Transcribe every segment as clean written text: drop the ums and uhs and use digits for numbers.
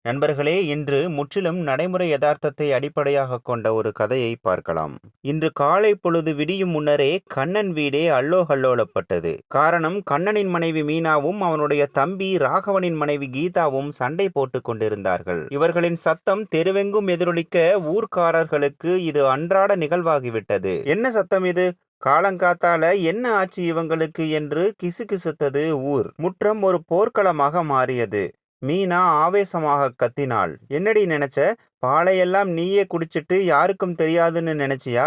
நண்பர்களே, இன்று முற்றிலும் நடைமுறை யதார்த்தத்தை அடிப்படையாகக் கொண்ட ஒரு கதையை பார்க்கலாம். இன்று காலை பொழுது விடியும் முன்னரே கண்ணன் வீடே அல்லோகல்லோலப்பட்டது. காரணம், கண்ணனின் மனைவி மீனாவும் அவனுடைய தம்பி ராகவனின் மனைவி கீதாவும் சண்டை போட்டுக் கொண்டிருந்தார்கள். இவர்களின் சத்தம் தெருவெங்கும் எதிரொலிக்க ஊர்க்காரர்களுக்கு இது அன்றாட நிகழ்வாகிவிட்டது. என்ன சத்தம் இது? காலங்காத்தால என்ன ஆச்சு இவங்களுக்கு என்று கிசுகிசுத்தது ஊர். முற்றம் ஒரு போர்க்களமாக மாறியது. மீனா ஆவேசமாக கத்தினாள். என்னடி நினைச்ச? பாலையெல்லாம் நீயே குடிச்சிட்டு யாருக்கும் தெரியாதுன்னு நினைச்சியா?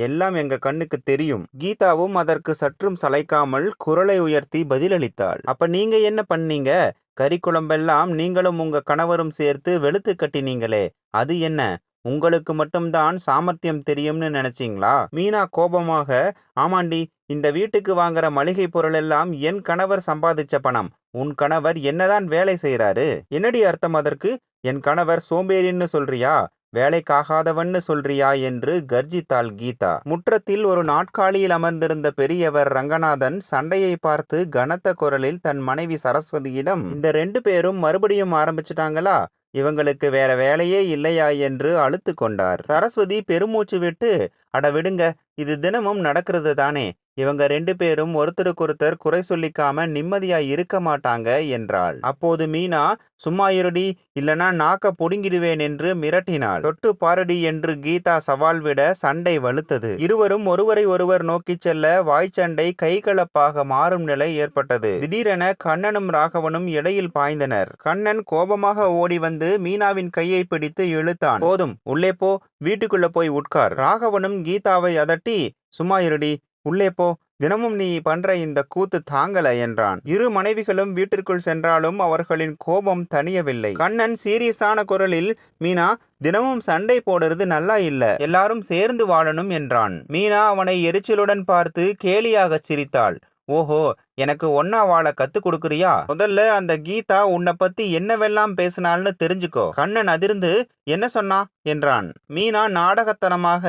எல்லாம் எங்க கண்ணுக்கு தெரியும். கீதாவும் அதற்கு சற்றும் சளைக்காமல் குரலை உயர்த்தி பதிலளித்தாள். அப்ப நீங்க என்ன பண்ணீங்க? கறி குழம்பெல்லாம் நீங்களும் உங்க கணவரும் சேர்த்து வெளுத்து கட்டினீங்களே, அது என்ன? உங்களுக்கு மட்டும்தான் சாமர்த்தியம் தெரியும்னு நினைச்சீங்களா? மீனா கோபமாக, ஆமாண்டி, இந்த வீட்டுக்கு வாங்குற மளிகை பொருள் எல்லாம் என் கணவர் சம்பாதிச்ச பணம். உன் கணவர் என்னதான் வேலை செய்யறாரு? என்னடி அர்த்தம் அதற்கு? என் கணவர் சோம்பேறின்னு சொல்றியா? வேலைக்காகாதவன்னு சொல்றியா என்று கர்ஜித்தாள் கீதா. முற்றத்தில் ஒரு நாட்காலியில் அமர்ந்திருந்த பெரியவர் ரங்கநாதன் சண்டையை பார்த்து கனத்த குரலில் தன் மனைவி சரஸ்வதியிடம், இந்த 2 பேரும் மறுபடியும் ஆரம்பிச்சிட்டாங்களா? இவங்களுக்கு வேற வேலையே இல்லையா என்று அழுத்து கொண்டார். சரஸ்வதி பெருமூச்சு விட்டு, அட விடுங்க, இது தினமும் நடக்கிறது தானே. இவங்க 2 பேரும் ஒருத்தருக்கொருத்தர் குறை சொல்லிக்காம நிம்மதியா இருக்க மாட்டாங்க என்றாள். அப்போது மீனா, சும்மா இருடி, இல்லனா நாக்க பொடுங்கிடுவேன் என்று மிரட்டினாள். தொட்டு பாரடி என்று கீதா சவால் விட சண்டை வலுத்தது. இருவரும் ஒருவரை ஒருவர் நோக்கி செல்ல வாய்ச்சண்டை கைகலப்பாக மாறும் நிலை ஏற்பட்டது. திடீரென கண்ணனும் ராகவனும் இடையில் பாய்ந்தனர். கண்ணன் கோபமாக ஓடி வந்து மீனாவின் கையை பிடித்து இழுத்தான். போதும், உள்ளே போ, வீட்டுக்குள்ள போய் உட்கார். ராகவனும் கீதாவை அதட்டி, சும்மா இருடி, உள்ளே போ, தினமும் நீ பண்ற இந்த கூத்து தாங்கல என்றான். இரு மனைவிகளும் வீட்டிற்குள் சென்றாலும் அவர்களின் கோபம் தணியவில்லை. கண்ணன் சீரியஸான குரலில், மீனா, தினமும் சண்டை போடுறது நல்லா இல்ல, எல்லாரும் சேர்ந்து வாழணும் என்றான். மீனா அவனை எரிச்சலுடன் பார்த்து கேலியாக சிரித்தாள். ஓஹோ, எனக்கு ஒன்னா வாழ கத்து கொடுக்குறியா? முதல்ல அந்த கீதா உன்னை பத்தி என்னவெல்லாம் பேசினாள்னு தெரிஞ்சுக்கோ. கண்ணன் அதிர்ந்து, என்ன சொன்னா என்றான். மீனா நாடகத்தனமாக,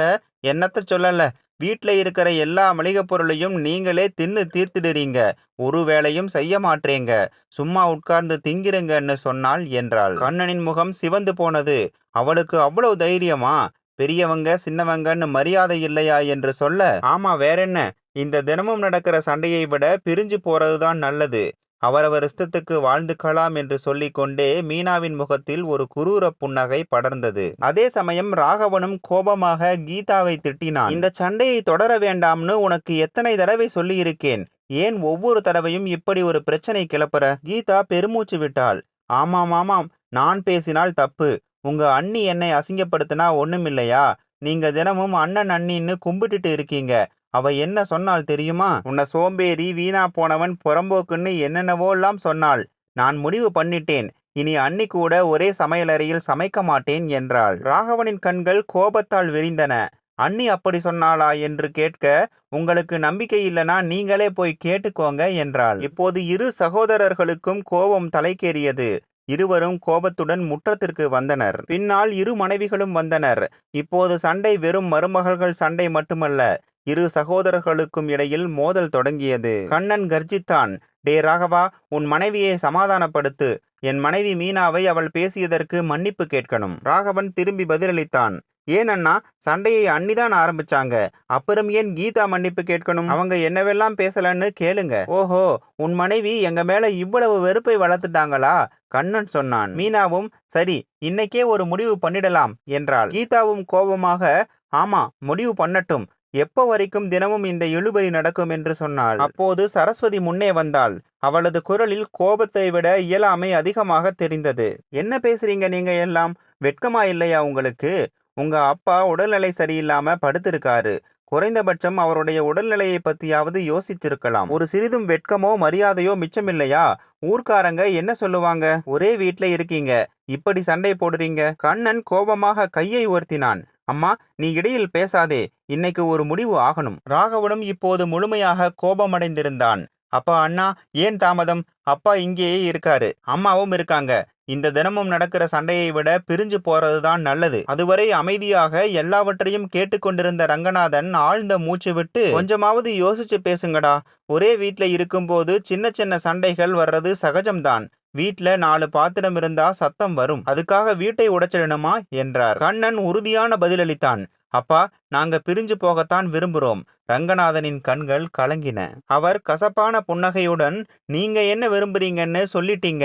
என்னத்த சொல்லல, வீட்ல இருக்கிற எல்லா மளிகை பொருளையும் நீங்களே தின்னு தீர்த்திடுறீங்க, ஒரு வேளையும் செய்ய மாட்டேங்க, சும்மா உட்கார்ந்து திங்கிறங்கன்னு சொன்னாள் என்றாள். கண்ணனின் முகம் சிவந்து போனது. அவளுக்கு அவ்வளவு தைரியமா? பெரியவங்க சின்னவங்கன்னு மரியாதை இல்லையா என்று சொல்ல, ஆமா வேறென்ன, இந்த தினமும் நடக்கிற சண்டையை விட பிரிஞ்சு போறதுதான் நல்லது, அவரவர் இஷ்டத்துக்கு வாழ்ந்துக்கலாம் என்று சொல்லிக்கொண்டே மீனாவின் முகத்தில் ஒரு குரூர புன்னகை படர்ந்தது. அதே சமயம் ராகவனும் கோபமாக கீதாவை திட்டினான். இந்த சண்டையை தொடர வேண்டாம்னு உனக்கு எத்தனை தடவை சொல்லியிருக்கேன், ஏன் ஒவ்வொரு தடவையும் இப்படி ஒரு பிரச்சனை கிளப்புற? கீதா பெருமூச்சு விட்டாள். ஆமாம் ஆமாம், நான் பேசினால் தப்பு. உங்க அண்ணி என்னை அசிங்கப்படுத்தினா ஒண்ணுமில்லையா? நீங்க தினமும் அண்ணன் அண்ணின்னு கும்பிட்டுட்டு இருக்கீங்க. அவ என்ன சொன்னாள் தெரியுமா? உன்னை சோம்பேறி, வீணா போனவன், புறம்போக்குன்னு என்னென்னவோ எல்லாம் சொன்னாள். நான் முடிவு பண்ணிட்டேன், இனி அண்ணி கூட ஒரே சமையலறையில் சமைக்க மாட்டேன் என்றாள். ராகவனின் கண்கள் கோபத்தால் விரிந்தன. அண்ணி அப்படி சொன்னாளா என்று கேட்க, உங்களுக்கு நம்பிக்கை இல்லைனா நீங்களே போய் கேட்டுக்கோங்க என்றாள். இப்போது இரு சகோதரர்களுக்கும் கோபம் தலைக்கேறியது. இருவரும் கோபத்துடன் முற்றத்திற்கு வந்தனர். பின்னால் இரு மனைவிகளும் வந்தனர். இப்போது சண்டை வெறும் மருமகள்கள் சண்டை மட்டுமல்ல, இரு சகோதரர்களுக்கும் இடையில் மோதல் தொடங்கியது. கண்ணன் கர்ஜித்தான். டே ராகவா, உன் மனைவியை சமாதானப்படுத்து. என் மனைவி மீனாவை அவள் பேசியதற்கு மன்னிப்பு கேட்கணும். ராகவன் திரும்பி பதிலளித்தான். ஏன் அண்ணா, சண்டையை அண்ணிதான் ஆரம்பிச்சாங்க, அப்புறம் ஏன் கீதா மன்னிப்பு கேட்கணும்? அவங்க என்னவெல்லாம் பேசலன்னு கேளுங்க. ஓஹோ, உன் மனைவி எங்க மேல இவ்வளவு வெறுப்பை வளர்த்துட்டாங்களா? கண்ணன் சொன்னான். மீனாவும், சரி, இன்னைக்கே ஒரு முடிவு பண்ணிடலாம் என்றாள். கீதாவும் கோபமாக, ஆமா, முடிவு பண்ணட்டும், எப்போ வரைக்கும் தினமும் இந்த இழுபறி நடக்கும் என்று சொன்னாள். அப்போது சரஸ்வதி முன்னே வந்தாள். அவளது குரலில் கோபத்தை விட இயலாமை அதிகமாக தெரிந்தது. என்ன பேசுறீங்க நீங்க எல்லாம்? வெட்கமா இல்லையா உங்களுக்கு? உங்க அப்பா உடல்நிலை சரியில்லாம படுத்திருக்காரு. குறைந்தபட்சம் அவருடைய உடல்நிலையை பத்தியாவது யோசிச்சிருக்கலாம். ஒரு சிறிதும் வெட்கமோ மரியாதையோ மிச்சமில்லையா? ஊர்க்காரங்க என்ன சொல்லுவாங்க? ஒரே வீட்ல இருக்கீங்க, இப்படி சண்டை போடுறீங்க. கண்ணன் கோபமாக கையை உயர்த்தினான். அம்மா, நீ இடையில் பேசாதே, இன்னைக்கு ஒரு முடிவு ஆகணும். ராகவனும் இப்போது முழுமையாக கோபமடைந்திருந்தான். அப்பா, அண்ணா, ஏன் தாமதம்? அப்பா இங்கேயே இருக்காரு, அம்மாவும் இருக்காங்க. இந்த தினமும் நடக்கிற சண்டையை விட பிரிஞ்சு போறதுதான் நல்லது. அதுவரை அமைதியாக எல்லாவற்றையும் கேட்டுக்கொண்டிருந்த ரங்கநாதன் ஆழ்ந்த மூச்சு விட்டு, கொஞ்சமாவது யோசிச்சு பேசுங்கடா. ஒரே வீட்ல இருக்கும்போது சின்ன சின்ன சண்டைகள் வர்றது சகஜம்தான். வீட்ல 4 பாத்திரம் இருந்தா சத்தம் வரும், அதுக்காக வீட்டை உடைச்சிடணுமா என்றார். கண்ணன் உறுதியான பதிலளித்தான். அப்பா, நாங்க பிரிஞ்சு போகத்தான் விரும்புறோம். ரங்கநாதனின் கண்கள் கலங்கின. அவர் கசப்பான புன்னகையுடன், நீங்க என்ன விரும்புறீங்கன்னு சொல்லிட்டீங்க,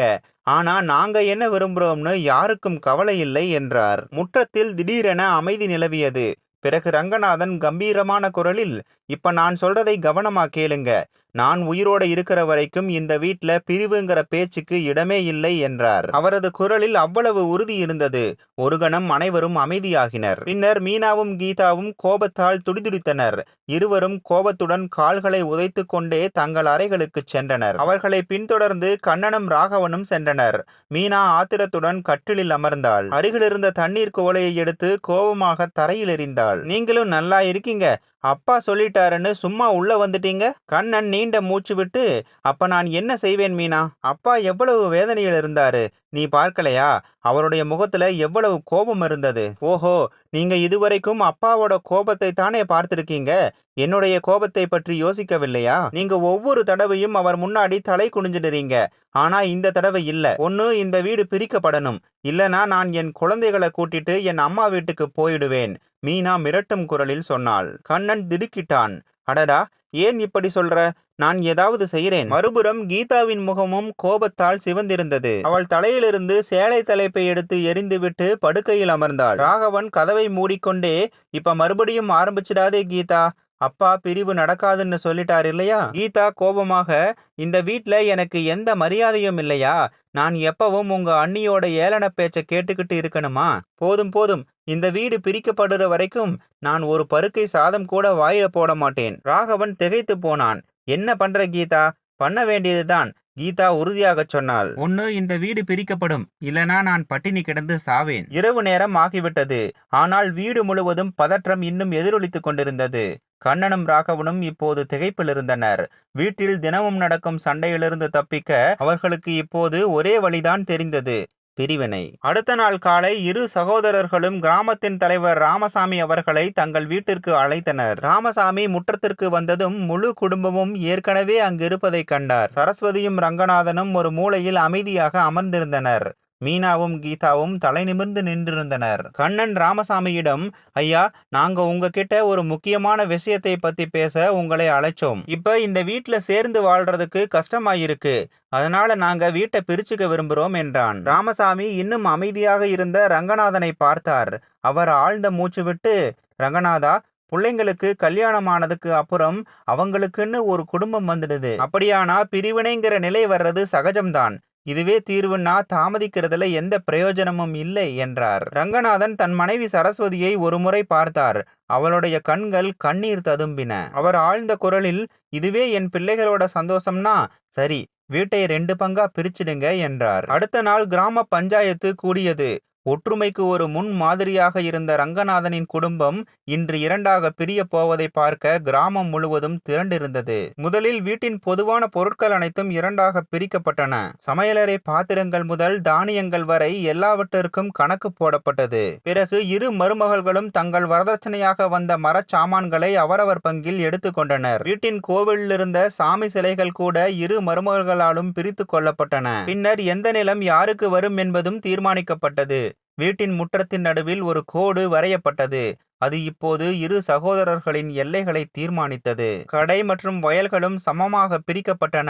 ஆனா நாங்க என்ன விரும்புறோம்னு யாருக்கும் கவலை இல்லை என்றார். முற்றத்தில் திடீரென அமைதி நிலவியது. பிறகு ரங்கநாதன் கம்பீரமான குரலில், இப்ப நான் சொல்றதை கவனமா கேளுங்க. நான் உயிரோட இருக்கிற வரைக்கும் இந்த வீட்ல பிரிவுங்கிற பேச்சுக்கு இடமே இல்லை என்றார். அவரது குரலில் அவ்வளவு உறுதி இருந்தது. ஒரு கணம் அனைவரும் அமைதியாகினர். பின்னர் மீனாவும் கீதாவும் கோபத்தால் துடிதுடித்தனர். இருவரும் கோபத்துடன் கால்களை உதைத்து கொண்டே தங்கள் அறைகளுக்கு சென்றனர். அவர்களை பின்தொடர்ந்து கண்ணனும் ராகவனும் சென்றனர். மீனா ஆத்திரத்துடன் கட்டிலில் அமர்ந்தாள். அருகிலிருந்த தண்ணீர் குவளையை எடுத்து கோபமாக தரையில் எறிந்தாள். நீங்களும் நல்லா இருக்கீங்க, அப்பா சொல்லிட்டாருன்னு சும்மா உள்ள வந்துட்டீங்க. கண்ணன் நீண்ட மூச்சு விட்டு, அப்ப நான் என்ன செய்வேன் மீனா? அப்பா எவ்வளவு வேதனையில் இருந்தாரு, நீ பார்க்கலையா? அவருடைய முகத்துல எவ்வளவு கோபம் இருந்தது. ஓஹோ, நீங்க இதுவரைக்கும் அப்பாவோட கோபத்தை தானே பார்த்திருக்கீங்க, என்னுடைய கோபத்தை பற்றி யோசிக்கவில்லையா? நீங்க ஒவ்வொரு தடவையும் அவர் முன்னாடி தலை குனிஞ்சிடுறீங்க. ஆனா இந்த தடவை இல்ல. ஒன்னு இந்த வீடு பிரிக்கப்படணும், இல்லனா நான் என் குழந்தைகளை கூட்டிட்டு என் அம்மா வீட்டுக்கு போயிடுவேன், மீனா மிரட்டும் குரலில் சொன்னாள். கண்ணன் திடுக்கிட்டான். அடடா, ஏன் இப்படி சொல்ற? நான் ஏதாவது செய்கிறேன். மறுபுறம் கீதாவின் முகமும் கோபத்தால் சிவந்திருந்தது. அவள் தலையிலிருந்து சேலை தலைப்பை எடுத்து எரிந்துவிட்டு படுக்கையில் அமர்ந்தாள். ராகவன் கதவை மூடிக்கொண்டே, இப்ப மறுபடியும் ஆரம்பிச்சிடாதே கீதா, அப்பா பிரிவு நடக்காதுன்னு சொல்லிட்டார் இல்லையா? கீதா கோபமாக, இந்த வீட்ல எனக்கு எந்த மரியாதையும் இல்லையா? நான் எப்பவும் உங்க அண்ணியோட ஏளன பேச்ச கேட்டுக்கிட்டு இருக்கணுமா? போதும் போதும், இந்த வீடு பிரிக்கப்படுற வரைக்கும் நான் ஒரு பருக்கை சாதம் கூட வாயில போட மாட்டேன். ராகவன் திகைத்து போனான். என்ன பண்ற கீதா? பண்ண வேண்டியதுதான், கீதா உறுதியாக சொன்னாள். ஒன்னு இந்த வீடு பிரிக்கப்படும், இல்லனா நான் பட்டினி கிடந்து சாவேன். இரவு நேரம் ஆகிவிட்டது. ஆனால் வீடு முழுவதும் பதற்றம் இன்னும் எதிரொலித்துக் கொண்டிருந்தது. கண்ணனும் ராகவனும் இப்போது திகைப்பில் இருந்தனர். வீட்டில் தினமும் நடக்கும் சண்டையிலிருந்து தப்பிக்க அவர்களுக்கு இப்போது ஒரே வழிதான் தெரிந்தது, பிரிவினை. அடுத்த நாள் காலை இரு சகோதரர்களும் கிராமத்தின் தலைவர் ராமசாமி அவர்களை தங்கள் வீட்டிற்கு அழைத்தனர். ராமசாமி முற்றத்திற்கு வந்ததும் முழு குடும்பமும் ஏற்கனவே அங்கிருப்பதை கண்டார். சரஸ்வதியும் ரங்கநாதனும் ஒரு மூலையில் அமைதியாக அமர்ந்திருந்தனர். மீனாவும் கீதாவும் தலை நிமிர்ந்து நின்றிருந்தனர். கண்ணன் ராமசாமியிடம், ஐயா, நாங்க உங்ககிட்ட ஒரு முக்கியமான விஷயத்தை பத்தி பேச உங்களை அழைச்சோம். இப்ப இந்த வீட்டுல சேர்ந்து வாழ்றதுக்கு கஷ்டமாயிருக்கு, அதனால நாங்க வீட்டை பிரிச்சுக்க விரும்புறோம் என்றான். ராமசாமி இன்னும் அமைதியாக இருந்த ரங்கநாதனை பார்த்தார். அவர் ஆழ்ந்த மூச்சு விட்டு, ரங்கநாதா, பிள்ளைங்களுக்கு கல்யாணம் ஆனதுக்கு அப்புறம் அவங்களுக்குன்னு ஒரு குடும்பம் வந்துடுது. அப்படியானா பிரிவினைங்கிற நிலை வர்றது சகஜம்தான். இதுவே தீர்வுன்னா தாமதிக்கிறதுல எந்த பிரயோஜனமும் இல்லை என்றார். ரங்கநாதன் தன் மனைவி சரஸ்வதியை ஒரு முறை பார்த்தார். அவளுடைய கண்கள் கண்ணீர் ததும்பின. அவர் ஆழ்ந்த குரலில், இதுவே என் பிள்ளைகளோட சந்தோஷம்னா சரி, வீட்டை 2 பங்கா பிரிச்சிடுங்க என்றார். அடுத்த நாள் கிராம பஞ்சாயத்து கூடியது. ஒற்றுமைக்கு ஒரு முன் மாதிரியாக இருந்த ரங்கநாதனின் குடும்பம் இன்று 2ஆக பிரிய போவதை பார்க்க கிராமம் முழுவதும் திரண்டிருந்தது. முதலில் வீட்டின் பொதுவான பொருட்கள் அனைத்தும் 2ஆக பிரிக்கப்பட்டன. சமையலறை பாத்திரங்கள் முதல் தானியங்கள் வரை எல்லாவற்றிற்கும் கணக்கு போடப்பட்டது. பிறகு இரு மருமகள்களும் தங்கள் வரதட்சணையாக வந்த மரச்சாமான்களை அவரவர் பங்கில் எடுத்துக்கொண்டனர். வீட்டின் கோவிலில் இருந்த சாமி சிலைகள் கூட இரு மருமகள்களாலும் பிரித்து கொள்ளப்பட்டன. பின்னர் எந்த நிலம் யாருக்கு வரும் என்பதும் தீர்மானிக்கப்பட்டது. வீட்டின் முற்றத்தின் நடுவில் ஒரு கோடு வரையப்பட்டது. அது இப்போது இரு சகோதரர்களின் எல்லைகளை தீர்மானித்தது. கடை மற்றும் வயல்களும் சமமாக பிரிக்கப்பட்டன.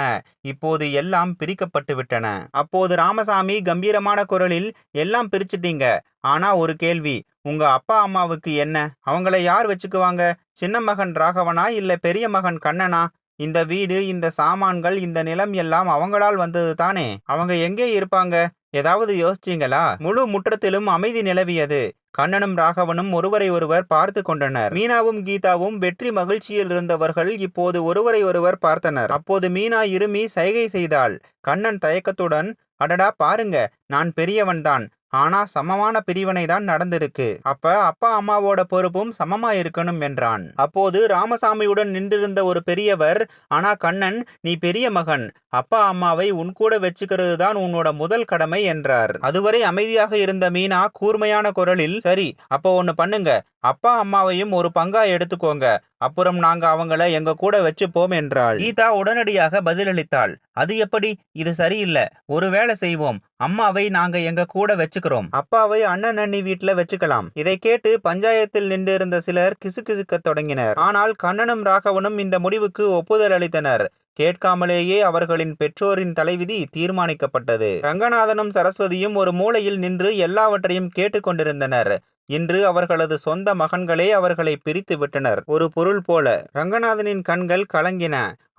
இப்போது எல்லாம் பிரிக்கப்பட்டு விட்டன. அப்போது ராமசாமி கம்பீரமான குரலில், எல்லாம் பிரிச்சிட்டீங்க, ஆனா ஒரு கேள்வி, உங்க அப்பா அம்மாவுக்கு என்ன? அவங்கள யார் வச்சுக்குவாங்க? சின்ன மகன் ராகவனா இல்ல பெரிய மகன் கண்ணனா? இந்த வீடு, இந்த சாமான்கள், இந்த நிலம் எல்லாம் அவங்களால் வந்தது தானே. அவங்க எங்கே இருப்பாங்க? ஏதாவது யோசிச்சீங்களா? முழு முற்றத்திலும் அமைதி நிலவியது. கண்ணனும் ராகவனும் ஒருவரை ஒருவர் பார்த்து கொண்டனர். மீனாவும் கீதாவும் வெற்றி மகிழ்ச்சியில் இருந்தவர்கள் இப்போது ஒருவரை ஒருவர் பார்த்தனர். அப்போது மீனா இருமி சைகை செய்தாள். கண்ணன் தயக்கத்துடன், அடடா பாருங்க, நான் பெரியவன்தான், ஆனா சமமான பிரிவினை தான் நடந்திருக்கு. அப்ப அப்பா அம்மாவோட பொறுப்பும் சமமா இருக்கணும் என்றான். அப்போது ராமசாமியுடன் நின்றிருந்த ஒரு பெரியவர், ஆனா கண்ணன், நீ பெரிய மகன், அப்பா அம்மாவை உன் கூட வச்சுக்கிறது தான் உன்னோட முதல் கடமை என்றார். அதுவரை அமைதியாக இருந்த மீனா கூர்மையான குரலில், சரி, அப்போ ஒன்னு பண்ணுங்க, அப்பா அம்மாவையும் ஒரு பங்கா எடுத்துக்கோங்க, அப்புறம் நாங்க அவங்கள எங்க கூட வச்சுப்போம் என்றாள். கீதா உடனடியாக பதிலளித்தாள். அது எப்படி? இது சரியில்ல. ஒரு வேலை செய்வோம். அம்மாவை நாங்க எங்க கூட வச்சுக்கிறோம். அப்பாவை அண்ணன் அண்ணி வீட்டுல வச்சுக்கலாம். இதை கேட்டு பஞ்சாயத்தில் நின்றிருந்த சிலர் கிசுகிசுக்க தொடங்கினர். ஆனால் கண்ணனும் ராகவனும் இந்த முடிவுக்கு ஒப்புதல் அளித்தனர். கேட்காமலேயே அவர்களின் பெற்றோரின் தலைவிதி தீர்மானிக்கப்பட்டது. ரங்கநாதனும் சரஸ்வதியும் ஒரு மூலையில் நின்று எல்லாவற்றையும் கேட்டுக்கொண்டிருந்தனர். இன்று அவர்களது சொந்த மகன்களே அவர்களை பிரித்து விட்டனர். ஒரு பொருள் போல. ரங்கநாதனின் கண்கள் கலங்கின.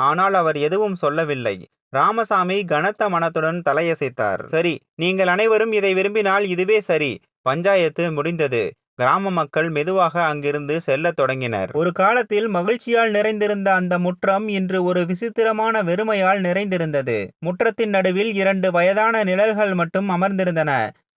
ஆனால் அவர் எதுவும் சொல்லவில்லை. ராமசாமி கனத்த மனத்துடன் தலையசைத்தார். சரி, நீங்கள் அனைவரும் இதை விரும்பினால் இதுவே சரி. பஞ்சாயத்து முடிந்தது. கிராம மக்கள் மெதுவாக அங்கிருந்து செல்லத் தொடங்கினர். ஒரு காலத்தில் மகிழ்ச்சியால் நிறைந்திருந்த அந்த முற்றம் இன்று ஒரு விசித்திரமான வெறுமையால் நிறைந்திருந்தது. முற்றத்தின் நடுவில் 2 வயதான நிழல்கள் மட்டும் அமர்ந்திருந்தன.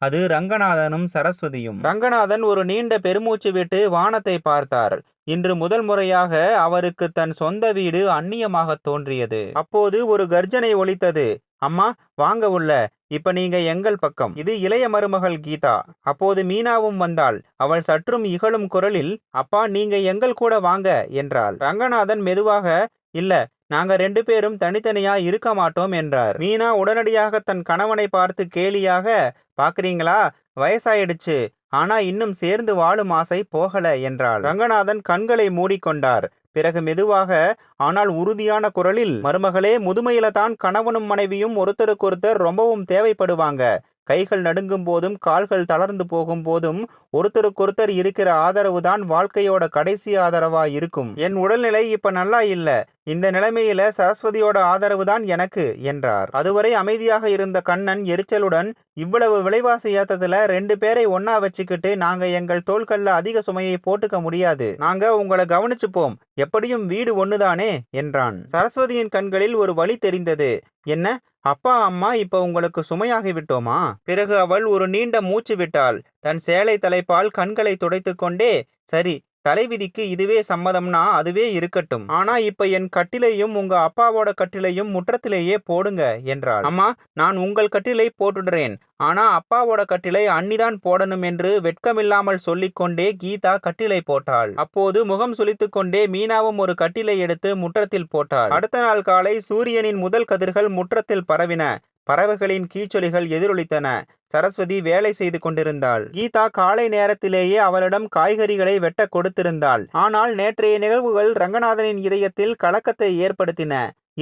அது ரங்கநாதனும் சரஸ்வதியும். ரங்கநாதன் ஒரு நீண்ட பெருமூச்சு விட்டு வானத்தை பார்த்தார். இன்று முதல் முறையாக அவருக்கு தன் சொந்த வீடு அந்நியமாக தோன்றியது. அப்போது ஒரு கர்ஜனை ஒலித்தது. அம்மா, வாங்க உள்ள. இப்ப நீங்க எங்கள் பக்கம். இது இளைய மருமகள் கீதா. அப்போது மீனாவும் வந்தாள். அவள் சற்றும் இகழும் குரலில், அப்பா, நீங்க எங்கள் கூட வாங்க என்றாள். ரங்கநாதன் மெதுவாக, இல்ல, நாங்க 2 பேரும் தனித்தனியா இருக்க மாட்டோம் என்றார். மீனா உடனடியாக தன் கணவனை பார்த்து கேலியாக, பாக்குறீங்களா, வயசாயிடுச்சு, ஆனா இன்னும் சேர்ந்து வாழும் ஆசை போகல என்றாள். ரங்கநாதன் கண்களை மூடிக்கொண்டார். பிறகு மெதுவாக ஆனால் உறுதியான குரலில், மருமகளே, முதுமையில தான் கணவனும் மனைவியும் ஒருத்தருக்கொருத்தர் ரொம்பவும் தேவைப்படுவாங்க. கைகள் நடுங்கும் போதும் கால்கள் தளர்ந்து போகும் போதும் ஒருத்தருக்கொருத்தர் இருக்கிற ஆதரவு தான் வாழ்க்கையோட கடைசி ஆதரவா இருக்கும். என் உடல்நிலை இப்ப நல்லா இல்ல. இந்த நிலைமையில சரஸ்வதியோட ஆதரவு தான் எனக்கு என்றார். அதுவரை அமைதியாக இருந்த கண்ணன் எரிச்சலுடன், இவ்வளவு விலைவாசி ஏத்தத்துல 2 பேரை ஒன்னா வச்சுக்கிட்டு நாங்க எங்கள் தோள்கள்ல அதிக சுமையை போட்டுக்க முடியாது. நாங்க உங்களை கவனிச்சுப்போம். எப்படியும் வீடு ஒண்ணுதானே என்றான். சரஸ்வதியின் கண்களில் ஒரு வழி தெரிந்தது. என்ன, அப்பா அம்மா இப்ப உங்களுக்கு சுமையாகி விட்டோமா? பிறகு அவள் ஒரு நீண்ட மூச்சு விட்டாள். தன் சேலை தலைப்பால் கண்களை துடைத்து கொண்டே, சரி, தலைவிதிக்கு இதுவே சம்மதம்னா அதுவே இருக்கட்டும். ஆனா இப்ப என் கட்டிலையும் உங்க அப்பாவோட கட்டிலையும் முற்றத்திலேயே போடுங்க என்றாள். அம்மா, நான் உங்கள் கட்டிலை போட்டுடுறேன். ஆனா அப்பாவோட கட்டிலை அண்ணிதான் போடணும் என்று வெட்கமில்லாமல் சொல்லிக்கொண்டே கீதா கட்டிலை போட்டாள். அப்போது முகம் சுளித்து கொண்டே மீனாவும் ஒரு கட்டிலை எடுத்து முற்றத்தில் போட்டாள். அடுத்த நாள் காலை சூரியனின் முதல் கதிர்கள் முற்றத்தில் பரவின. பறவைகளின் கீச்சொலிகள் எதிரொலித்தன. சரஸ்வதி வேலை செய்து கொண்டிருந்தாள். கீதா காலை நேரத்திலேயே அவளிடம் காய்கறிகளை வெட்ட கொடுத்திருந்தாள். ஆனால் நேற்றைய நிகழ்வுகள் ரங்கநாதனின் இதயத்தில் கலக்கத்தை ஏற்படுத்தின.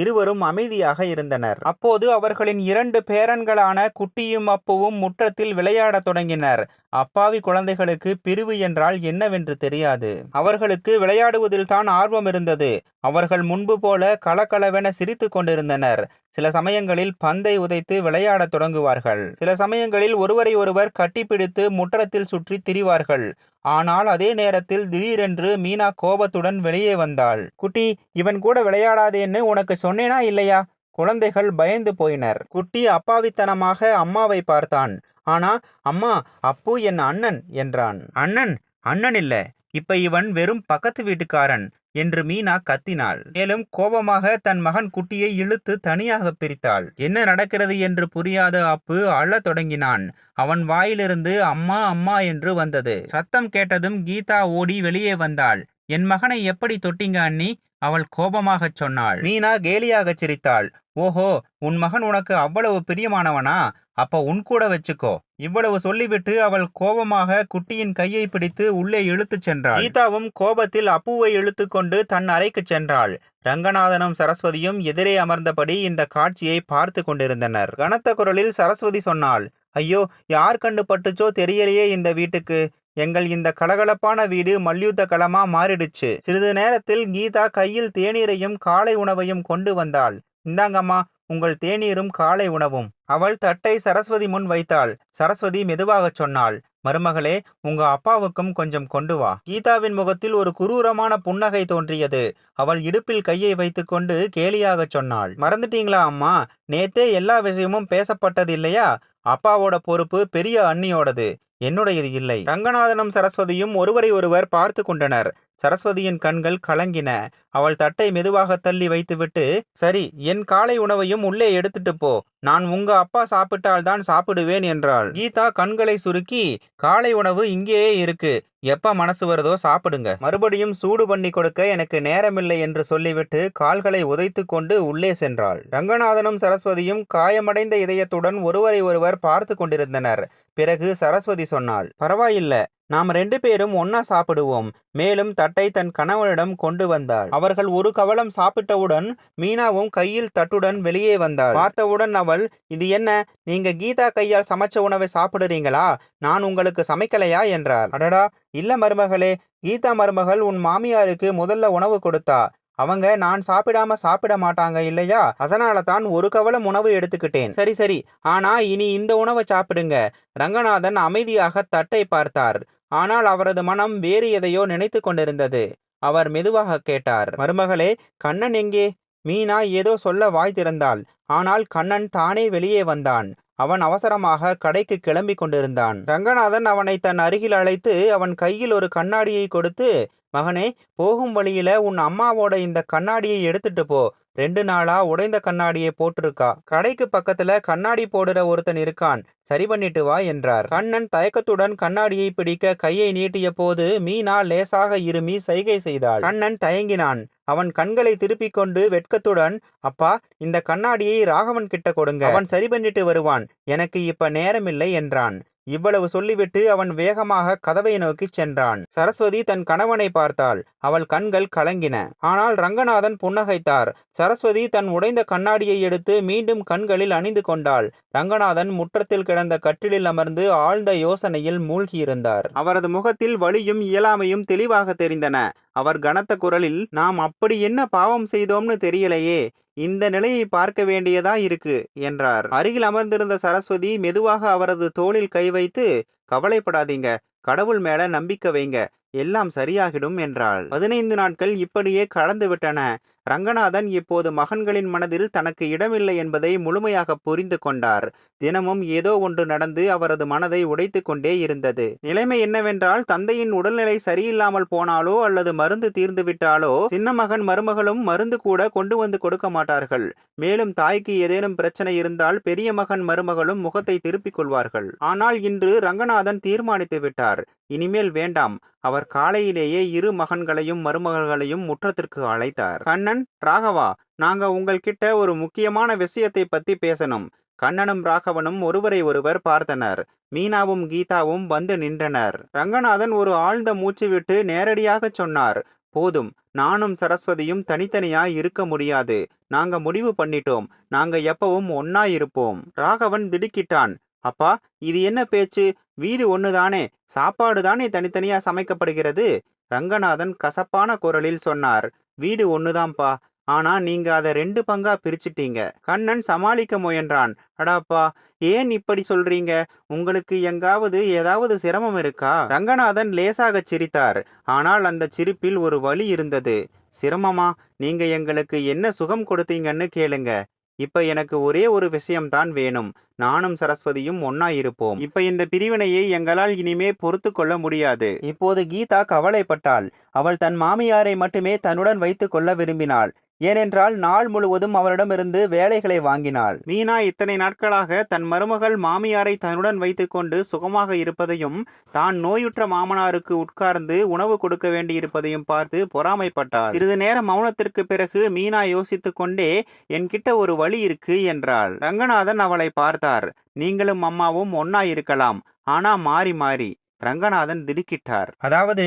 இருவரும் அமைதியாக இருந்தனர். அப்போது அவர்களின் 2 பேரன்களான குட்டியும் அப்புவும் முற்றத்தில் விளையாடத் தொடங்கினர். அப்பாவி குழந்தைகளுக்கு பிரிவு என்றால் என்னவென்று தெரியாது. அவர்களுக்கு விளையாடுவதில் தான் ஆர்வம் இருந்தது. அவர்கள் முன்பு போல கலகலவென சிரித்து கொண்டிருந்தனர். சில சமயங்களில் பந்தை உதைத்து விளையாடத் தொடங்குவார்கள். சில சமயங்களில் ஒருவரை ஒருவர் கட்டிப்பிடித்து முற்றத்தில் சுற்றி திரிவார்கள். ஆனால் அதே நேரத்தில் திடீரென்று மீனா கோபத்துடன் வெளியே வந்தாள். குட்டி, இவன் கூட விளையாடாதேன்னு உனக்கு சொன்னேனா இல்லையா? குழந்தைகள் பயந்து போயினர். குட்டி அப்பாவித்தனமாக அம்மாவை பார்த்தான். ஆனா அம்மா, அப்பு என் அண்ணன் என்றான். அண்ணன்? அண்ணன் இல்ல, இப்ப இவன் வெறும் பக்கத்து வீட்டுக்காரன் என்று மீனா கத்தினாள். மேலும் கோபமாக தன் மகன் குட்டியை இழுத்து தனியாக பிரித்தாள். என்ன நடக்கிறது என்று புரியாத அப்பு அழத் தொடங்கினான். அவன் வாயிலிருந்து அம்மா அம்மா என்று வந்தது. சத்தம் கேட்டதும் கீதா ஓடி வெளியே வந்தாள். என் மகனை எப்படி தொட்டீங்க அண்ணி? அவள் கோபமாகச் சொன்னாள். மீனா கேலியாகச் சிரித்தாள். ஓஹோ, உன் மகன் உனக்கு அவ்வளவு பிரியமானவனா? அப்ப உன் கூட வச்சுக்கோ. இவ்வளவு சொல்லிவிட்டு அவள் கோபமாக குட்டியின் கையை பிடித்து உள்ளே இழுத்துச் சென்றாள். கீதாவும் கோபத்தில் அப்புவை இழுத்து கொண்டு தன் அறைக்கு சென்றாள். ரங்கநாதனும் சரஸ்வதியும் எதிரே அமர்ந்தபடி இந்த காட்சியை பார்த்து கொண்டிருந்தனர். கனத்த குரலில் சரஸ்வதி சொன்னாள், ஐயோ, யார் கண்டு பட்டுச்சோ தெரியலையே இந்த வீட்டுக்கு. எங்கள் இந்த கலகலப்பான வீடு மல்யுத்த களமா மாறிடுச்சு. சிறிது நேரத்தில் கீதா கையில் தேநீரையும் காலை உணவையும் கொண்டு வந்தாள். இந்தாங்கம்மா, உங்கள் தேநீரும் காலை உணவும். அவள் தட்டை சரஸ்வதி முன் வைத்தாள். சரஸ்வதி மெதுவாகச் சொன்னாள், மருமகளே, உங்க அப்பாவுக்கும் கொஞ்சம் கொண்டு வா. கீதாவின் முகத்தில் ஒரு குரூரமான புன்னகை தோன்றியது. அவள் இடுப்பில் கையை வைத்துக்கொண்டு கேலியாகச் சொன்னாள், மறந்துட்டீங்களா அம்மா? நேத்தே எல்லா விஷயமும் பேசப்பட்டது இல்லையா? அப்பாவோட பொறுப்பு பெரிய அண்ணியோடது. என்னுடையது இல்லை. ரங்கநாதனும் சரஸ்வதியும் ஒருவரை ஒருவர் பார்த்து கொண்டனர். சரஸ்வதியின் கண்கள் கலங்கின. அவள் தட்டை மெதுவாக தள்ளி வைத்துவிட்டு, சரி, என் காலை உணவையும் உள்ளே எடுத்துட்டு போ. நான் உங்க அப்பா சாப்பிட்டால்தான் சாப்பிடுவேன் என்றாள். கீதா கண்களை சுருக்கி, காலை உணவு இங்கேயே இருக்கு, எப்ப மனசு வருதோ சாப்பிடுங்க. மறுபடியும் சூடு பண்ணி கொடுக்க எனக்கு நேரமில்லை என்று சொல்லிவிட்டு கால்களை உதைத்து கொண்டு உள்ளே சென்றாள். ரங்கநாதனும் சரஸ்வதியும் காயமடைந்த இதயத்துடன் ஒருவரை ஒருவர் பார்த்து கொண்டிருந்தனர். பிறகு சரஸ்வதி சொன்னாள், பரவாயில்ல, நாம் 2 பேரும் ஒன்னா சாப்பிடுவோம். மேலும் தட்டை தன் கணவனிடம் கொண்டு வந்தாள். அவர்கள் ஒரு கவளம் சாப்பிட்டவுடன் மீனாவும் கையில் தட்டுடன் வெளியே வந்தாள். பார்த்தவுடன் அவள், இது என்ன, நீங்க கீதா கையால் சமைச்ச உணவை சாப்பிடுறீங்களா? நான் உங்களுக்கு சமைக்கலையா என்றாள். அடடா, இல்ல மருமகளே, கீதா மருமகள் உன் மாமியாருக்கு முதல்ல உணவு கொடுத்தா. அவங்க நான் சாப்பிடாம சாப்பிட மாட்டாங்க இல்லையா, அதனால தான் ஒரு கவளம் உணவு எடுத்துக்கிட்டேன். சரி சரி, ஆனா இனி இந்த உணவை சாப்பிடுங்க. ரங்கநாதன் அமைதியாக தட்டை பார்த்தார். ஆனால் அவரது மனம் வேறு எதையோ நினைத்து கொண்டிருந்தது. அவர் மெதுவாக கேட்டார், மருமகளே, கண்ணன் எங்கே? மீனா ஏதோ சொல்ல வாய் திறந்தாள். ஆனால் கண்ணன் தானே வெளியே வந்தான். அவன் அவசரமாக கடைக்கு கிளம்பி கொண்டிருந்தான். ரங்கநாதன் அவனை தன் அருகில் அழைத்து அவன் கையில் ஒரு கண்ணாடியை கொடுத்து, மகனே, போகும் வழியில உன் அம்மாவோட இந்த கண்ணாடியை எடுத்துட்டு போ. 2 நாளா உடைந்த கண்ணாடியை போட்டிருக்கா. கடைக்கு பக்கத்துல கண்ணாடி போடுற ஒருத்தன் இருக்கான், சரி பண்ணிட்டு வா என்றார். கண்ணன் தயக்கத்துடன் கண்ணாடியை பிடிக்க கையை நீட்டிய போது மீனா லேசாக இருமி சைகை செய்தாள். கண்ணன் தயங்கினான். அவன் கண்களை திருப்பிக் கொண்டு வெட்கத்துடன், அப்பா, இந்த கண்ணாடியை ராகவன் கிட்ட கொடுங்க, அவன் சரி பண்ணிட்டு வருவான், எனக்கு இப்ப நேரமில்லை என்றான். இவ்வளவு சொல்லிவிட்டு அவன் வேகமாக கதவை நோக்கி சென்றான். சரஸ்வதி தன் கணவனை பார்த்தாள். அவள் கண்கள் கலங்கின. ஆனால் ரங்கநாதன் புன்னகைத்தார். சரஸ்வதி தன் உடைந்த கண்ணாடியை எடுத்து மீண்டும் கண்களில் அணிந்து கொண்டாள். ரங்கநாதன் முற்றத்தில் கிடந்த கட்டிலில் அமர்ந்து ஆழ்ந்த யோசனையில் மூழ்கியிருந்தார். அவரது முகத்தில் வலியும் இயலாமையும் தெளிவாக தெரிந்தன. அவர் கனத்த குரலில், நாம் அப்படி என்ன பாவம் செய்தோம்னு தெரியலையே, இந்த நிலையை பார்க்க வேண்டியதா இருக்கு என்றார். அருகில் அமர்ந்திருந்த சரஸ்வதி மெதுவாக அவரது தோளில் கை வைத்து, கவலைப்படாதீங்க, கடவுள் மேல நம்பிக்கை வைங்க, எல்லாம் சரியாகிடும் என்றாள். 15 நாட்கள் இப்படியே கடந்து விட்டன. ரங்கநாதன் இப்போது மகன்களின் மனதில் தனக்கு இடமில்லை என்பதை முழுமையாக புரிந்து கொண்டார். தினமும் ஏதோ ஒன்று நடந்து அவரது மனதை உடைத்து கொண்டே இருந்தது. நிலைமை என்னவென்றால், தந்தையின் உடல்நிலை சரியில்லாமல் போனாலோ அல்லது மருந்து தீர்ந்து விட்டாலோ சின்ன மகன் மருமகளும் மருந்து கூட கொண்டு வந்து கொடுக்க மாட்டார்கள். மேலும் தாய்க்கு ஏதேனும் பிரச்சனை இருந்தால் பெரிய மகன் மருமகளும் முகத்தை திருப்பிக் கொள்வார்கள். ஆனால் இன்று ரங்கநாதன் தீர்மானித்து விட்டார், இனிமேல் வேண்டாம். அவர் காலையிலேயே 2 மகன்களையும் மருமகள்களையும் முற்றத்திற்கு அழைத்தார். கண்ணன், ராகவா, நாங்க உங்கள்கிட்ட ஒரு முக்கியமான விஷயத்தை பத்தி பேசணும். கண்ணனும் ராகவனும் ஒருவரை ஒருவர் பார்த்தனர். மீனாவும் கீதாவும் வந்து நின்றனர். ரங்கநாதன் ஒரு ஆழ்ந்த மூச்சு விட்டு நேரடியாக சொன்னார், போதும், நானும் சரஸ்வதியும் தனித்தனியா இருக்க முடியாது. நாங்க முடிவு பண்ணிட்டோம். நாங்க எப்பவும் ஒன்னா இருப்போம். ராகவன் திடுக்கிட்டான். அப்பா, இது என்ன பேச்சு? வீடு ஒண்ணுதானே, சாப்பாடு தானே தனித்தனியா சமைக்கப்படுகிறது. ரங்கநாதன் கசப்பான குரலில் சொன்னார், வீடு ஒண்ணுதான்ப்பா, ஆனா நீங்க அதை 2 பங்கா பிரிச்சிட்டீங்க. கண்ணன் சமாளிக்க முயன்றான். அடாப்பா, ஏன் இப்படி சொல்றீங்க? உங்களுக்கு எங்காவது ஏதாவது சிரமம் இருக்கா? ரங்கநாதன் லேசாக சிரித்தார். ஆனால் அந்த சிரிப்பில் ஒரு வலி இருந்தது. சிரமமா? நீங்க எங்களுக்கு என்ன சுகம் கொடுத்தீங்கன்னு கேளுங்க. இப்ப எனக்கு ஒரே ஒரு விஷயம்தான் வேணும். நானும் சரஸ்வதியும் ஒன்னா இருப்போம். இப்ப இந்த பிரிவினையை எங்களால் இனிமே பொறுத்து கொள்ள முடியாது. இப்போது கீதா கவலைப்பட்டாள். அவள் தன் மாமியாரை மட்டுமே தன்னுடன் வைத்துக் கொள்ள விரும்பினாள். ஏனென்றால் நாள் முழுவதும் அவரிடமிருந்து வேலைகளை வாங்கினாள். மீனா இத்தனை நாட்களாக தன் மருமகள் மாமியாரை தன்னுடன் வைத்துக்கொண்டு சுகமாக இருப்பதையும் தான் நோயுற்ற மாமனாருக்கு உட்கார்ந்து உணவு கொடுக்க வேண்டியிருப்பதையும் பார்த்து பொறாமைப்பட்டாள். சிறிது நேர மௌனத்திற்கு பிறகு மீனா யோசித்து கொண்டே, என்கிட்ட ஒரு வழி இருக்கு என்றாள். ரங்கநாதன் அவளை பார்த்தார். நீங்களும் அம்மாவும் ஒன்னா இருக்கலாம், ஆனா மாறி மாறி. ரங்கநாதன் திடுக்கிட்டார். அதாவது,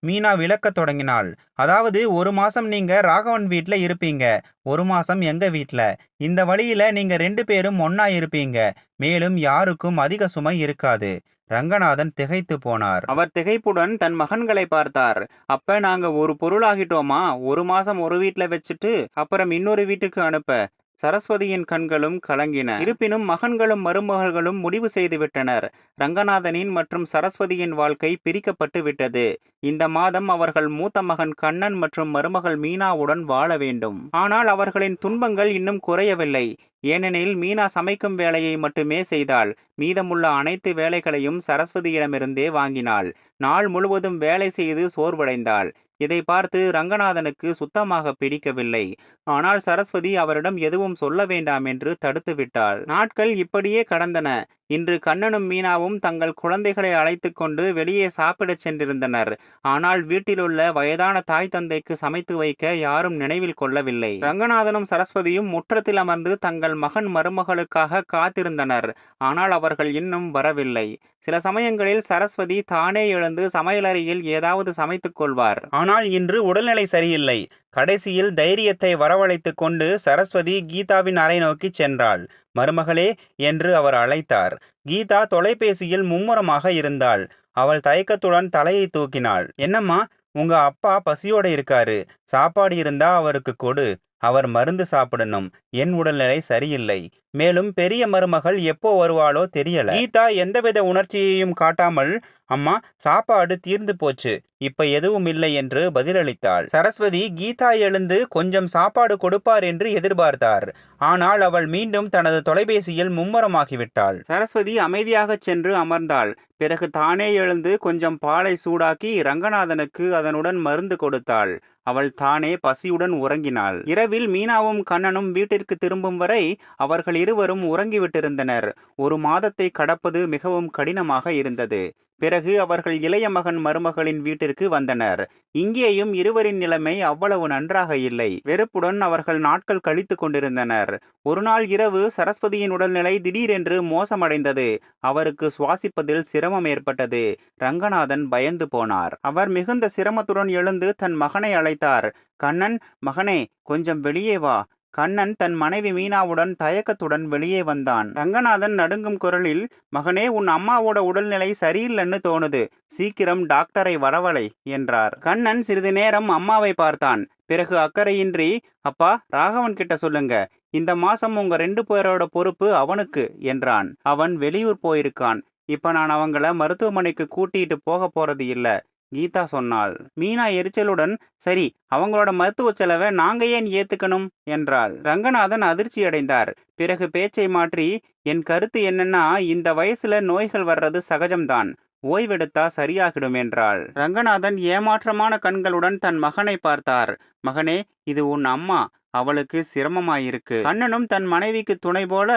மீனா விளக்க தொடங்கினாள். அதாவது, 1 மாசம் நீங்க ராகவன் வீட்ல இருப்பீங்க, 1 மாசம் எங்க வீட்ல. இந்த வழியில நீங்க 2 பேரும் ஒன்னா இருப்பீங்க. மேலும் யாருக்கும் அதிக சுமை இருக்காது. ரங்கநாதன் திகைத்து போனார். அவர் திகைப்புடன் தன் மகன்களை பார்த்தார். அப்ப நாங்க ஒரு பொருளாகிட்டோமா? 1 மாசம் ஒரு வீட்ல வச்சுட்டு அப்புறம் இன்னொரு வீட்டுக்கு அனுப்ப? சரஸ்வதியின் கண்களும் கலங்கின. இருப்பினும் மகன்களும் மருமகள்களும் முடிவு செய்துவிட்டனர். ரங்கநாதனின் மற்றும் சரஸ்வதியின் வாழ்க்கை பிரிக்கப்பட்டு விட்டது. இந்த மாதம் அவர்கள் மூத்த மகன் கண்ணன் மற்றும் மருமகள் மீனாவுடன் வாழ வேண்டும். ஆனால் அவர்களின் துன்பங்கள் இன்னும் குறையவில்லை. ஏனெனில் மீனா சமைக்கும் வேலையை மட்டுமே செய்தாள். மீதமுள்ள அனைத்து வேலைகளையும் சரஸ்வதியிடமிருந்தே வாங்கினாள். நாள் முழுவதும் வேலை செய்து சோர்வடைந்தாள். இதை பார்த்து ரங்கநாதனுக்கு சுத்தமாக பிடிக்கவில்லை. ஆனால் சரஸ்வதி அவரிடம் எதுவும் சொல்ல வேண்டாம் என்று தடுத்து விட்டாள். நாட்கள் இப்படியே கடந்தன. இன்று கண்ணனும் மீனாவும் தங்கள் குழந்தைகளை அழைத்து கொண்டு வெளியே சாப்பிடச் சென்றிருந்தனர். ஆனால் வீட்டிலுள்ள வயதான தாய் தந்தைக்கு சமைத்து வைக்க யாரும் நினைவில் கொள்ளவில்லை. ரங்கநாதனும் சரஸ்வதியும் முற்றத்தில் அமர்ந்து தங்கள் மகன் மருமகளுக்காக காத்திருந்தனர். ஆனால் அவர்கள் இன்னும் வரவில்லை. சில சமயங்களில் சரஸ்வதி தானே எழுந்து சமையலறையில் ஏதாவது சமைத்துக் கொள்வார். ஆனால் இன்று உடல்நிலை சரியில்லை. கடைசியில் தைரியத்தை வரவழைத்துக் கொண்டு சரஸ்வதி கீதாவின் அறை நோக்கி சென்றாள். மருமகளே என்று அவர் அழைத்தார். கீதா தொலைபேசியில் மும்முரமாக இருந்தாள். அவள் தயக்கத்துடன் தலையை தூக்கினாள். என்னம்மா, உங்க அப்பா பசியோட இருக்காரு. சாப்பாடு இருந்தா அவருக்கு கொடு. அவர் மருந்து சாப்பிடணும். என் உடல்நிலை சரியில்லை. மேலும் பெரிய மருமகள் எப்போ வருவாளோ தெரியல. கீதா எந்தவித உணர்ச்சியையும் காட்டாமல், அம்மா சாப்பாடு தீர்ந்து போச்சு, இப்ப எதுவும் இல்லை என்று பதிலளித்தாள். சரஸ்வதி கீதா எழுந்து கொஞ்சம் சாப்பாடு கொடுப்பார் என்று எதிர்பார்த்தார். ஆனால் அவள் மீண்டும் தனது தொலைபேசியில் மும்முரமாகிவிட்டாள். சரஸ்வதி அமைதியாக சென்று அமர்ந்தாள். பிறகு தானே எழுந்து கொஞ்சம் பாலை சூடாக்கி ரங்கநாதனுக்கு அதனுடன் மருந்து கொடுத்தாள். அவள் தானே பசியுடன் உறங்கினாள். இரவில் மீனாவும் கண்ணனும் வீட்டிற்கு திரும்பும் வரை அவர்கள் இருவரும் உறங்கிவிட்டிருந்தனர். ஒரு மாதத்தை கடப்பது மிகவும் கடினமாக இருந்தது. பிறகு அவர்கள் இளைய மகன் மருமகளின் வீட்டிற்கு வந்தனர். இங்கேயும் இருவரின் நிலைமை அவ்வளவு நன்றாக இல்லை. வெறுப்புடன் அவர்கள் நாட்கள் கழித்து கொண்டிருந்தனர். ஒரு நாள் இரவு சரஸ்வதியின் உடல்நிலை திடீரென்று மோசமடைந்தது. அவருக்கு சுவாசிப்பதில் சிரமம் ஏற்பட்டது. ரங்கநாதன் பயந்து போனார். அவர் மிகுந்த சிரமத்துடன் எழுந்து தன் மகனை அழைத்தார். கண்ணன், மகனே, கொஞ்சம் வெளியே வா. கண்ணன் தன் மனைவி மீனாவுடன் தயக்கத்துடன் வெளியே வந்தான். ரங்கநாதன் நடுங்கும் குரலில், மகனே, உன் அம்மாவோட உடல்நிலை சரியில்லைன்னு தோணுது. சீக்கிரம் டாக்டரை வரவழை என்றார். கண்ணன் சிறிது நேரம் அம்மாவை பார்த்தான். பிறகு அக்கறையின்றி, அப்பா, ராகவன் கிட்ட சொல்லுங்க. இந்த மாசம் உங்க 2 பேரோட பொறுப்பு அவனுக்கு என்றான். அவன் வெளியூர் போயிருக்கான். இப்ப நான் அவங்கள மருத்துவமனைக்கு கூட்டிட்டு போக போறது இல்ல, கீதா சொன்னாள். மீனா எரிச்சலுடன், சரி, அவங்களோட மருத்துவ செலவை நாங்க ஏன் ஏத்துக்கணும் என்றாள். ரங்கநாதன் அதிர்ச்சி அடைந்தார். பிறகு பேச்சை மாற்றி, என் கருத்து என்னன்னா, இந்த வயசுல நோய்கள் வர்றது சகஜம்தான். ஓய்வெடுத்தா சரியாகிடும் என்றாள். ரங்கநாதன் ஏமாற்றமான கண்களுடன் தன் மகனை பார்த்தார். மகனே, இது உன் அம்மா. அவளுக்கு சிரமமாயிருக்கு. கண்ணனும் தன் மனைவிக்கு துணை போல,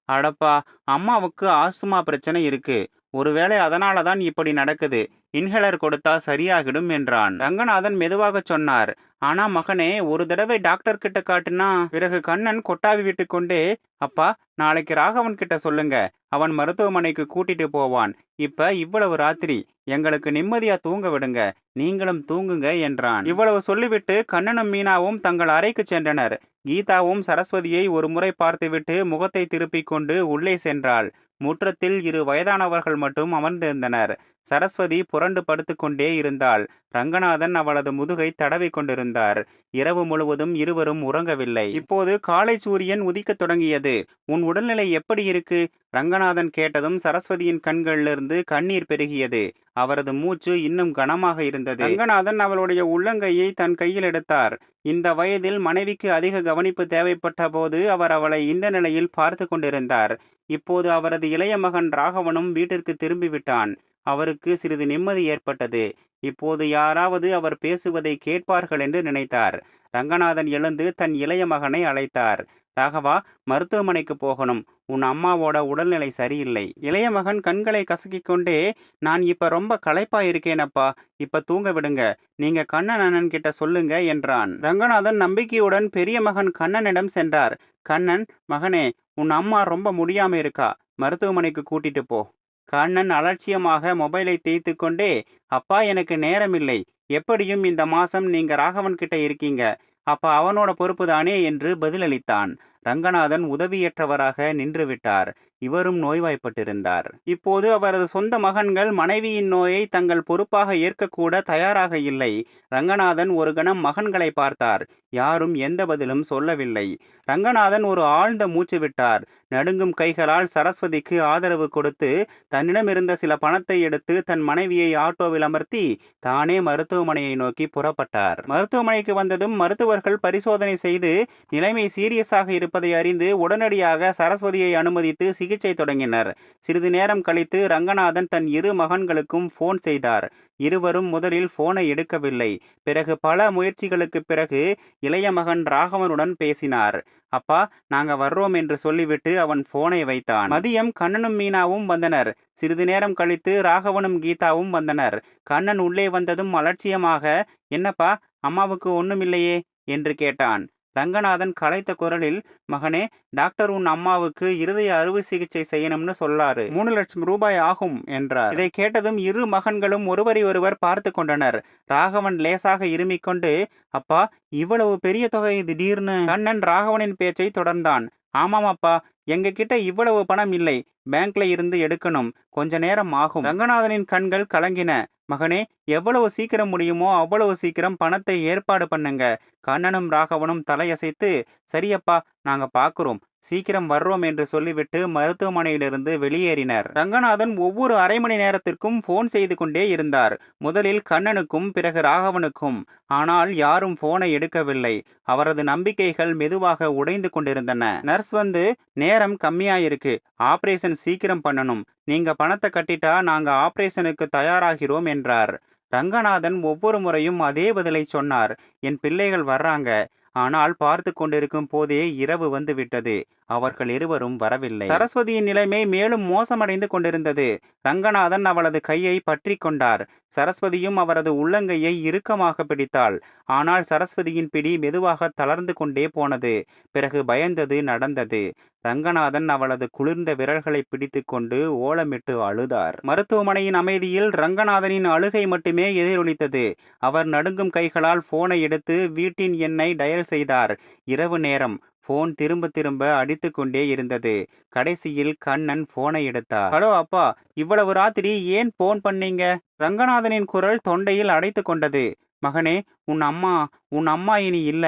அடப்பா, அம்மாவுக்கு ஆஸ்துமா பிரச்சனை இருக்கு. ஒருவேளை அதனாலதான் இப்படி நடக்குது. இன்ஹேலர் கொடுத்தா சரியாகிடும் என்றான். ரங்கநாதன் மெதுவாக சொன்னார். ஆனா மகனே, ஒரு தடவை டாக்டர் கிட்ட காட்டுனா. பிறகு கண்ணன் கொட்டாவி விட்டு கொண்டே, அப்பா, நாளைக்கு ராகவன் கிட்ட சொல்லுங்க. அவன் மருத்துவமனைக்கு கூட்டிட்டு போவான். இப்ப இவ்வளவு ராத்திரி எங்களுக்கு நிம்மதியா தூங்க விடுங்க. நீங்களும் தூங்குங்க என்றான். இவ்வளவு சொல்லிவிட்டு கண்ணனும் மீனாவும் தங்கள் அறைக்கு சென்றனர். கீதாவும் சரஸ்வதியை ஒரு முறை பார்த்துவிட்டு முகத்தை திருப்பிக் கொண்டு உள்ளே சென்றாள். முற்றத்தில் 2 வயதானவர்கள் மட்டும் அமர்ந்திருந்தனர். சரஸ்வதி புரண்டு படுத்துக்கொண்டே இருந்தாள். ரங்கநாதன் அவளது முதுகை தடவி கொண்டிருந்தார். இரவு முழுவதும் இருவரும் உறங்கவில்லை. இப்போது காலை சூரியன் உதிக்கத் தொடங்கியது. உன் உடல்நிலை எப்படி இருக்கு? ரங்கநாதன் கேட்டதும் சரஸ்வதியின் கண்களிலிருந்து கண்ணீர் பெருகியது. அவரது மூச்சு இன்னும் கனமாக இருந்தது. ரங்கநாதன் அவளுடைய உள்ளங்கையை தன் கையில் எடுத்தார். இந்த வயதில் மனைவிக்கு அதிக கவனிப்பு தேவைப்பட்ட போது அவர் அவளை இந்த நிலையில் பார்த்து கொண்டிருந்தார். இப்போது அவரது இளைய மகன் ராகவனும் வீட்டிற்கு திரும்பிவிட்டான். அவருக்கு சிறிது நிம்மதி ஏற்பட்டது. இப்போது யாராவது அவர் பேசுவதை கேட்பார்கள் என்று நினைத்தார். ரங்கநாதன் எழுந்து தன் இளைய மகனை அழைத்தார். ராகவா, மருத்துவமனைக்கு போகணும். உன் அம்மாவோட உடல்நிலை சரியில்லை. இளைய மகன் கண்களை கசக்கிக் கொண்டே, நான் இப்ப ரொம்ப களைப்பா இருக்கேனப்பா. இப்ப தூங்க விடுங்க. நீங்க கண்ணன் அண்ணன் கிட்ட சொல்லுங்க என்றான். ரங்கநாதன் நம்பிக்கையுடன் பெரிய மகன் கண்ணனிடம் சென்றார். கண்ணன், மகனே, உன் அம்மா ரொம்ப முடியாம இருக்கா. மருத்துவமனைக்கு கூட்டிட்டு போ. கண்ணன் அலட்சியமாக மொபைலை தேய்த்து கொண்டே, அப்பா, எனக்கு நேரமில்லை. எப்படியும் இந்த மாசம் நீங்க ராகவன் கிட்ட இருக்கீங்க. அப்ப அவனோட பொறுப்பு தானே என்று பதிலளித்தான். ரங்கநாதன் உதவியற்றவராக நின்றுவிட்டார். இவரும் நோய்வாய்ப்பட்டிருந்தார். இப்போது அவரது சொந்த மகன்கள் மனைவியின் நோயை தங்கள் பொறுப்பாக ஏற்கக்கூட தயாராக இல்லை. ரங்கநாதன் ஒரு கணம் மகன்களை பார்த்தார். யாரும் எந்த பதிலும் சொல்லவில்லை. ரங்கநாதன் ஒரு ஆழ்ந்த மூச்சு விட்டார். நடுங்கும் கைகளால் சரஸ்வதிக்கு ஆதரவு கொடுத்து தன்னிடமிருந்த சில பணத்தை எடுத்து தன் மனைவியை ஆட்டோவில் அமர்த்தி தானே மருத்துவமனையை நோக்கி புறப்பட்டார். மருத்துவமனைக்கு வந்ததும் மருத்துவர்கள் பரிசோதனை செய்து நிலைமை சீரியஸாக இருப்பதை அறிந்து உடனடியாக சரஸ்வதியை அனுமதித்து சிகிச்சை தொடங்கினர். சிறிது நேரம் கழித்து ரங்கநாதன் தன் இரு மகன்களுக்கும் போன் செய்தார். இருவரும் முதலில் போனை எடுக்கவில்லை. பிறகு பல முயற்சிகளுக்கு பிறகு இளைய மகன் ராகவனுடன் பேசினார். அப்பா, நாங்க வர்றோம் என்று சொல்லிவிட்டு அவன் போனை வைத்தான். மதியம் கண்ணனும் மீனாவும் வந்தனர். சிறிது நேரம் கழித்து ராகவனும் கீதாவும் வந்தனர். கண்ணன் உள்ளே வந்ததும் அலட்சியமாக, என்னப்பா, அம்மாவுக்கு ஒண்ணுமில்லையே என்று கேட்டான். ரங்கநாதன் களைத்த குரலில், மகனே, டாக்டர் உன் அம்மாவுக்கு இருதய அறுவை சிகிச்சை செய்யணும்னு சொல்லாரு, 3 லட்சம் ரூபாய் ஆகும் என்றார். இதை கேட்டதும் இரு மகன்களும் ஒருவரை ஒருவர் பார்த்து கொண்டனர். ராகவன் லேசாக இருமிக்கொண்டு, அப்பா, இவ்வளவு பெரிய தொகை திடீர்னு? கண்ணன் ராகவனின் பேச்சை தொடர்ந்தான். ஆமாம் அப்பா, எங்க கிட்ட இவ்வளவு பணம் இல்லை, பேங்க்ல இருந்து எடுக்கணும், கொஞ்ச நேரம் ஆகும். ரங்கநாதனின் கண்கள் கலங்கின. மகனே, எவ்வளவு சீக்கிரம் முடியுமோ அவ்வளவு சீக்கிரம் பணத்தை ஏற்பாடு பண்ணுங்க. கண்ணனும் ராகவனும் தலையசைத்து, சரியப்பா, நாங்க பாக்குறோம், சீக்கிரம் வர்றோம் என்று சொல்லிவிட்டு மருத்துவமனையிலிருந்து வெளியேறினர். ரங்கநாதன் ஒவ்வொரு அரை மணி நேரத்திற்கும் போன் செய்து கொண்டே இருந்தார். முதலில் கண்ணனுக்கும், பிறகு ராகவனுக்கும். ஆனால் யாரும் போனை எடுக்கவில்லை. அவரது நம்பிக்கைகள் மெதுவாக உடைந்து கொண்டிருந்தன. நர்ஸ் வந்து, நேரம் கம்மியாயிருக்கு, ஆபரேஷன் சீக்கிரம் பண்ணணும், நீங்க பணத்தை கட்டிட்டா நாங்க ஆபரேஷனுக்கு தயாராகிறோம் என்றார். ரங்கநாதன் ஒவ்வொரு முறையும் அதே பதிலை சொன்னார். என் பிள்ளைகள் வர்றாங்க. ஆனால் பார்த்து கொண்டிருக்கும் போதே இரவு வந்து விட்டது. அவர்கள் இருவரும் வரவில்லை. சரஸ்வதியின் நிலைமை மேலும் மோசமடைந்து கொண்டிருந்தது. ரங்கநாதன் அவளது கையை பற்றி கொண்டார். சரஸ்வதியும் அவரது உள்ளங்கையை இறுக்கமாக பிடித்தாள். ஆனால் சரஸ்வதியின் பிடி மெதுவாக தளர்ந்து கொண்டே போனது. பிறகு பயந்தது நடந்தது. ரங்கநாதன் அவளது குளிர்ந்த விரல்களை பிடித்து கொண்டு ஓலமிட்டு அழுதார். மருத்துவமனையின் அமைதியில் ரங்கநாதனின் அழுகை மட்டுமே எதிரொலித்தது. அவர் நடுங்கும் கைகளால் போனை எடுத்து வீட்டின் எண்ணை டயல் செய்தார். இரவு நேரம். போன் திரும்ப திரும்ப அடித்து கொண்டே இருந்தது. கடைசியில் கண்ணன் போனை எடுத்தார். ஹலோ அப்பா, இவ்வளவு ராத்திரி ஏன் போன் பண்ணீங்க? ரங்கநாதனின் குரல் தொண்டையில் அடைத்து கொண்டது. மகனே, உன் அம்மா இனி இல்ல.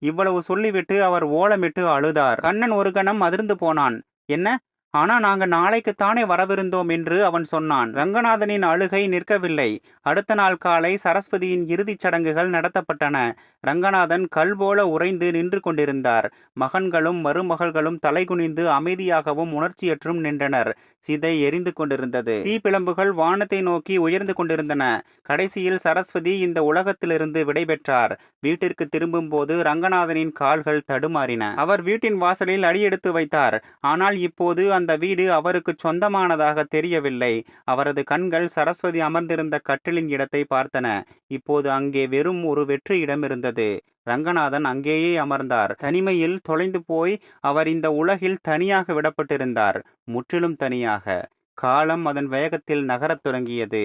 இவ்வளவு சொல்லிவிட்டு அவர் ஓலமிட்டு அழுதார். கண்ணன் ஒரு கணம் அதிர்ந்து போனான். என்ன? ஆனா நாங்க நாளைக்குத்தானே வரவிருந்தோம் என்று அவன் சொன்னான். ரங்கநாதனின் அழுகை நிற்கவில்லை. அடுத்த நாள் காலை சரஸ்வதியின் இறுதிச் சடங்குகள் நடத்தப்பட்டன. ரங்கநாதன் கல் போல உறைந்து நின்று கொண்டிருந்தார். மகன்களும் மருமகள்களும் தலைகுனிந்து அமைதியாகவும் உணர்ச்சியற்றும் நின்றனர். சிதை எரிந்து கொண்டிருந்தது. தீப்பிழம்புகள் வானத்தை நோக்கி உயர்ந்து கொண்டிருந்தன. கடைசியில் சரஸ்வதி இந்த உலகத்திலிருந்து விடைபெற்றார். வீட்டிற்கு திரும்பும் போது ரங்கநாதனின் கால்கள் தடுமாறின. அவர் வீட்டின் வாசலில் அடியெடுத்து வைத்தார். ஆனால் இப்போது அந்த வீடு அவருக்கு சொந்தமானதாக தெரியவில்லை. அவரது கண்கள் சரஸ்வதி அமர்ந்திருந்த கட்டிலின் இடத்தை பார்த்தன. இப்போது அங்கே வெறும் ஒரு வெற்று இடம் இருந்தது. ரங்கநாதன் அங்கேயே அமர்ந்தார். தனிமையில் தொலைந்து போய் அவர் இந்த உலகில் தனியாக விடப்பட்டிருந்தார். முற்றிலும் தனியாக. காலம் அதன் வேகத்தில் நகரத் தொடங்கியது.